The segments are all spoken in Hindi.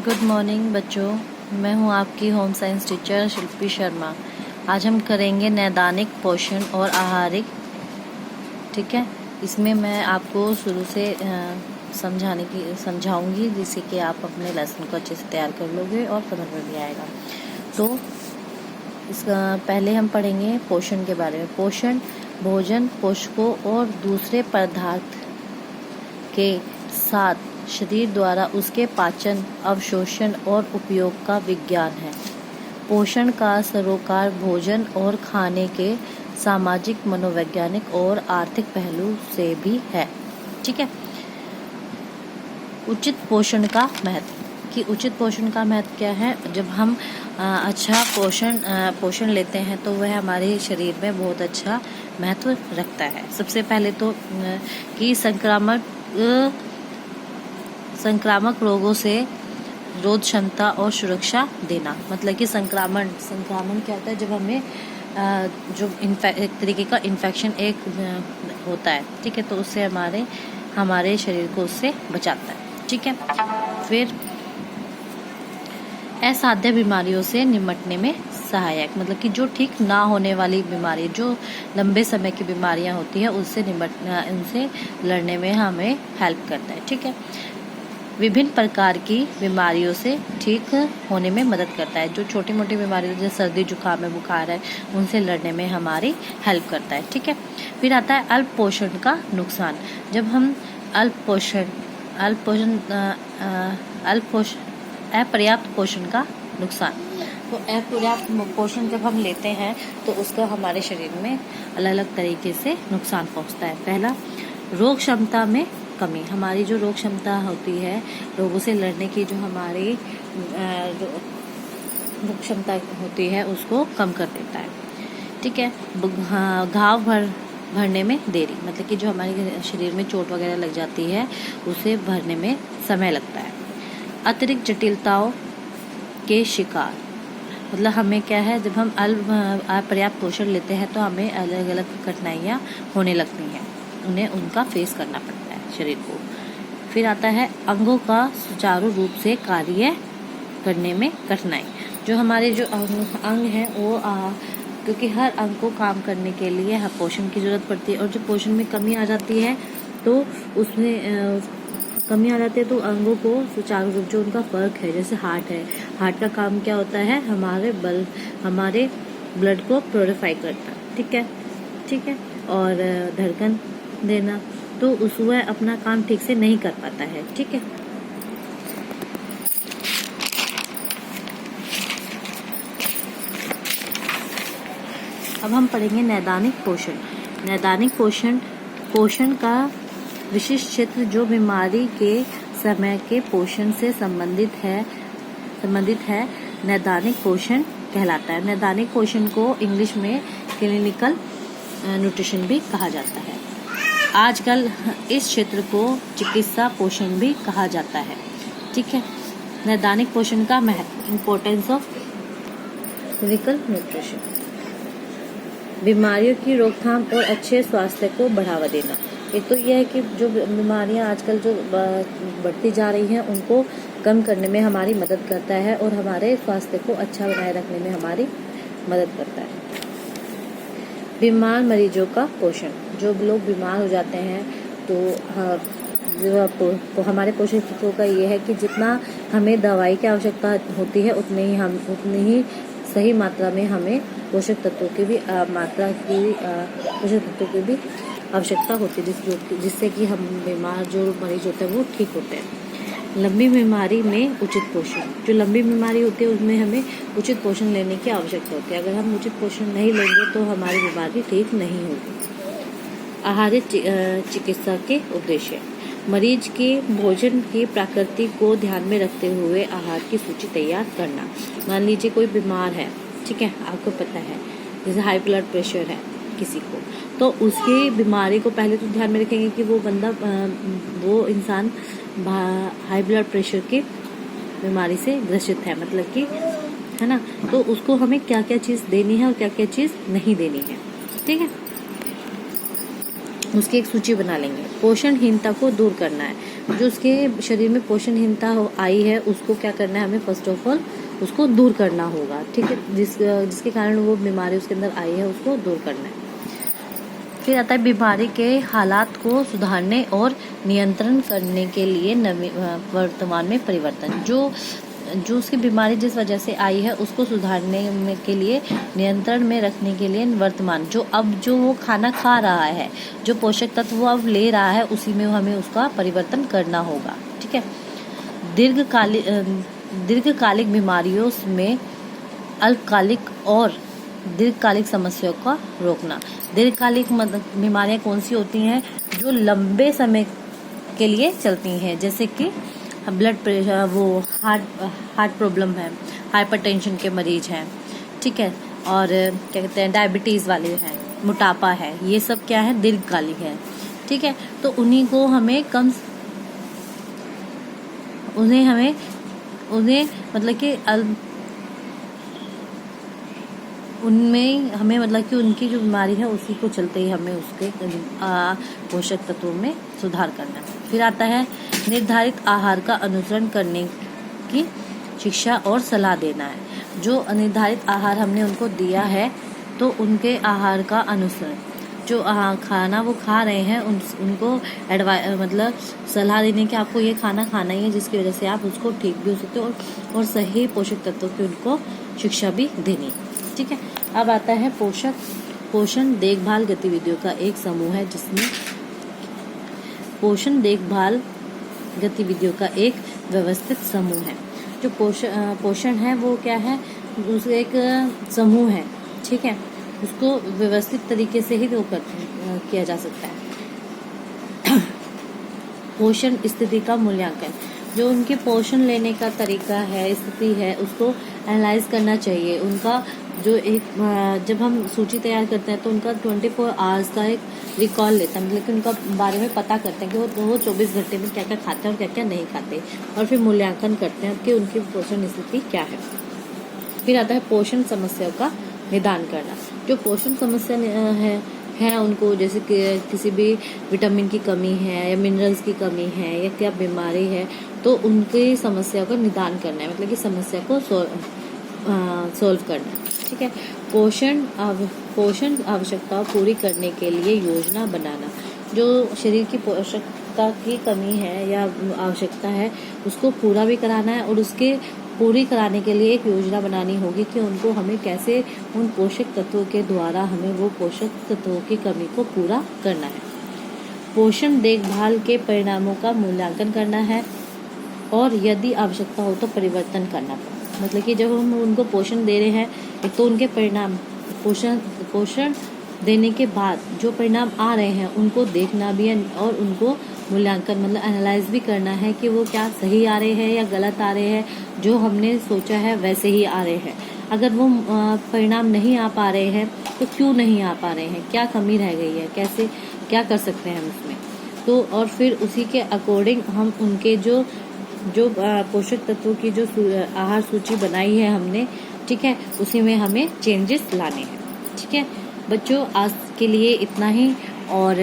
गुड मॉर्निंग बच्चों, मैं हूं आपकी होम साइंस टीचर शिल्पी शर्मा। आज हम करेंगे नैदानिक पोषण और आहारिक। ठीक है, इसमें मैं आपको शुरू से समझाऊंगी जिससे कि आप अपने लेसन को अच्छे से तैयार कर लोगे और समझ में भी आएगा। तो इसका पहले हम पढ़ेंगे पोषण के बारे में। पोषण भोजन, पोषकों और दूसरे पदार्थ के साथ शरीर द्वारा उसके पाचन, अवशोषण और उपयोग का विज्ञान है। पोषण का सरोकार भोजन और खाने के सामाजिक, मनोवैज्ञानिक और आर्थिक पहलू से भी है। ठीक है। उचित पोषण का महत्व कि उचित पोषण का महत्व क्या है। जब हम अच्छा पोषण लेते हैं तो वह हमारे शरीर में बहुत अच्छा महत्व रखता है। सबसे पहले तो कि संक्रामक रोगों से रोग क्षमता और सुरक्षा देना। मतलब कि संक्रामण क्या होता है, जब हमें जो एक तरीके का इन्फेक्शन एक होता है। ठीक है, तो उससे हमारे शरीर को उससे बचाता है। ठीक है। फिर असाध्य बीमारियों से निपटने में सहायक, मतलब कि जो ठीक ना होने वाली बीमारी, जो लंबे समय की बीमारियां होती है, उनसे लड़ने में हमें हेल्प करता है। ठीक है। विभिन्न प्रकार की बीमारियों से ठीक होने में मदद करता है। जो छोटी मोटी बीमारी जैसे सर्दी जुकाम है, बुखार है, उनसे लड़ने में हमारी हेल्प करता है। ठीक है। फिर आता है अल्प पोषण का नुकसान। जब हम अपर्याप्त पोषण का नुकसान, तो अपर्याप्त पोषण जब हम लेते हैं तो उसका हमारे शरीर में अलग अलग तरीके से नुकसान पहुंचता है। पहला, रोग क्षमता में कमी। हमारी जो रोग क्षमता होती है, रोगों से लड़ने की जो हमारी रोग क्षमता होती है, उसको कम कर देता है। ठीक है। घाव भरने में देरी, मतलब कि जो हमारे शरीर में चोट वगैरह लग जाती है, उसे भरने में समय लगता है। अतिरिक्त जटिलताओं के शिकार, मतलब हमें क्या है, जब हम अपर्याप्त पोषण लेते हैं तो हमें अलग अलग कठिनाइयाँ होने लगती हैं, उनका फेस करना पड़ता है शरीर को। फिर आता है अंगों का सुचारू रूप से कार्य करने में कठिनाई। जो हमारे जो अंग हैं वो क्योंकि हर अंग को काम करने के लिए पोषण की जरूरत पड़ती है, और जब पोषण में कमी आ जाती है तो तो अंगों को सुचारू रूप, जो उनका फर्क है, जैसे हार्ट का काम क्या होता है, हमारे ब्लड को प्योरीफाई करता। ठीक है। और धड़कन देना, तो वह अपना काम ठीक से नहीं कर पाता है। ठीक है। अब हम पढ़ेंगे नैदानिक पोषण। नैदानिक पोषण का विशिष्ट क्षेत्र जो बीमारी के समय के पोषण से संबंधित है नैदानिक पोषण कहलाता है। नैदानिक पोषण को इंग्लिश में क्लिनिकल न्यूट्रिशन भी कहा जाता है। आजकल इस क्षेत्र को चिकित्सा पोषण भी कहा जाता है। ठीक है। नैदानिक पोषण का महत्व, इम्पोर्टेंस ऑफ क्लिनिकल न्यूट्रिशन। बीमारियों की रोकथाम और अच्छे स्वास्थ्य को बढ़ावा देना। एक तो यह है कि जो बीमारियां आजकल जो बढ़ती जा रही हैं, उनको कम करने में हमारी मदद करता है और हमारे स्वास्थ्य को अच्छा बनाए रखने में हमारी मदद करता है। बीमार मरीजों का पोषण। जो लोग बीमार हो जाते हैं तो हमारे पोषक तत्वों का ये है कि जितना हमें दवाई की आवश्यकता होती है, उतनी ही सही मात्रा में हमें पोषक तत्वों की भी आवश्यकता होती है, जिससे कि हम जो मरीज होते हैं वो ठीक होते हैं। लंबी बीमारी में उचित पोषण। जो लंबी बीमारी होती है उसमें हमें उचित पोषण लेने की आवश्यकता होती है। अगर हम उचित पोषण नहीं लेंगे तो हमारी बीमारी ठीक नहीं होगी। आहारिक चिकित्सा के उद्देश्य। मरीज के भोजन की प्रकृति को ध्यान में रखते हुए आहार की सूची तैयार करना। मान लीजिए कोई बीमार है, ठीक है, आपको पता है, जैसे हाई ब्लड प्रेशर है किसी को, तो उसकी बीमारी को पहले तो ध्यान में रखेंगे कि वो इंसान हाई ब्लड प्रेशर की बीमारी से ग्रसित है, मतलब कि है ना, तो उसको हमें क्या क्या चीज देनी है और क्या क्या चीज नहीं देनी है। ठीक है, उसकी एक सूची बना लेंगे। पोषणहीनता को दूर करना है। जो उसके शरीर में पोषणहीनता आई है उसको क्या करना है, हमें फर्स्ट ऑफ ऑल उसको दूर करना होगा, ठीक है। जिसके कारण वो बीमारी उसके अंदर आई है उसको दूर करना है। फिर आता है बीमारी के हालात को सुधारने और नियंत्रण करने के लिए वर्तमान में परिवर्तन। जो उसकी बीमारी जिस वजह से आई है उसको सुधारने के लिए, नियंत्रण में रखने के लिए वर्तमान जो वो खाना खा रहा है, जो पोषक तत्व वो अब ले रहा है, उसी में हमें उसका परिवर्तन करना होगा, ठीक है। दीर्घकालिक बीमारियों में अल्पकालिक और दीर्घकालिक समस्याओं का रोकना। दीर्घकालिक बीमारियां कौन सी होती हैं, जो लंबे समय के लिए चलती हैं, जैसे कि ब्लड प्रेशर, वो हार्ट प्रॉब्लम है, हाइपरटेंशन के मरीज हैं, ठीक है, और क्या कहते हैं डायबिटीज़ वाले हैं, मोटापा है, ये सब क्या है दीर्घकालिक है, ठीक है। तो उन्हें मतलब कि उनमें हमें मतलब कि उनकी जो बीमारी है उसी को चलते ही हमें उसके पोषक तत्वों में सुधार करना है। फिर आता है निर्धारित आहार का अनुसरण करने की शिक्षा और सलाह देना है। जो निर्धारित आहार हमने उनको दिया है तो उनके आहार का अनुसरण, जो खाना वो खा रहे हैं उनको मतलब सलाह देने की आपको ये खाना खाना ही है, जिसकी वजह से आप उसको ठीक भी हो सकते हो और सही पोषक तत्वों की उनको शिक्षा भी देनी, ठीक है। अब आता है पोषण देखभाल गतिविधियों का एक समूह है, जिसमें पोषण देखभाल गतिविधियों का एक व्यवस्थित समूह है। जो पोषण है वो क्या है, दूसरे एक समूह है, ठीक है। उसको व्यवस्थित तरीके से ही वो किया जा सकता है। पोषण स्थिति का मूल्यांकन, जो उनके पोषण लेने का तरीका है, स्थिति है, उसको एनालाइज करना चाहिए। उनका जो जब हम सूची तैयार करते हैं तो उनका 24 आवर्स का एक रिकॉल लेता है, मतलब कि उनका बारे में पता करते हैं कि वो 24 घंटे में क्या क्या खाते हैं और क्या क्या नहीं खाते, और फिर मूल्यांकन करते हैं कि उनकी पोषण स्थिति क्या है। फिर आता है पोषण समस्याओं का निदान करना। जो पोषण समस्या है उनको, जैसे कि किसी भी विटामिन की कमी है या मिनरल्स की कमी है या क्या बीमारी है, तो उनकी समस्या का निदान करना है, मतलब कि समस्या को सॉल्व करना है, ठीक है। पोषण आवश्यकताओं पूरी करने के लिए योजना बनाना। जो शरीर की पोषकता की कमी है या आवश्यकता है उसको पूरा भी कराना है, और उसके पूरी कराने के लिए एक योजना बनानी होगी कि उनको हमें कैसे उन पोषक तत्वों के द्वारा हमें वो पोषक तत्वों की कमी को पूरा करना है। पोषण देखभाल के परिणामों का मूल्यांकन करना है, और यदि आवश्यकता हो तो परिवर्तन करना पड़ेगा। मतलब कि जब हम उनको पोषण दे रहे हैं तो उनके परिणाम, पोषण देने के बाद जो परिणाम आ रहे हैं उनको देखना भी है, और उनको मूल्यांकन मतलब एनालाइज भी करना है कि वो क्या सही आ रहे हैं या गलत आ रहे हैं, जो हमने सोचा है वैसे ही आ रहे हैं। अगर वो परिणाम नहीं आ पा रहे हैं तो क्यों नहीं आ पा रहे हैं, क्या कमी रह गई है, कैसे क्या कर सकते हैं हम उसमें, तो और फिर उसी के अकॉर्डिंग हम उनके जो पोषक तत्वों की जो आहार सूची बनाई है हमने, ठीक है, उसी में हमें चेंजेस लाने हैं, ठीक है बच्चों। आज के लिए इतना ही, और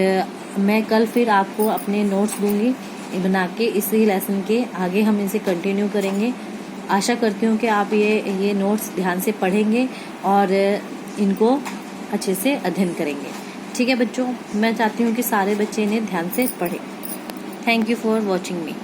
मैं कल फिर आपको अपने नोट्स दूंगी बना के, इसी लेसन के आगे हम इसे कंटिन्यू करेंगे। आशा करती हूँ कि आप ये नोट्स ध्यान से पढ़ेंगे और इनको अच्छे से अध्ययन करेंगे, ठीक है बच्चों। मैं चाहती हूँ कि सारे बच्चे इन्हें ध्यान से पढ़ें। Thank you for watching me.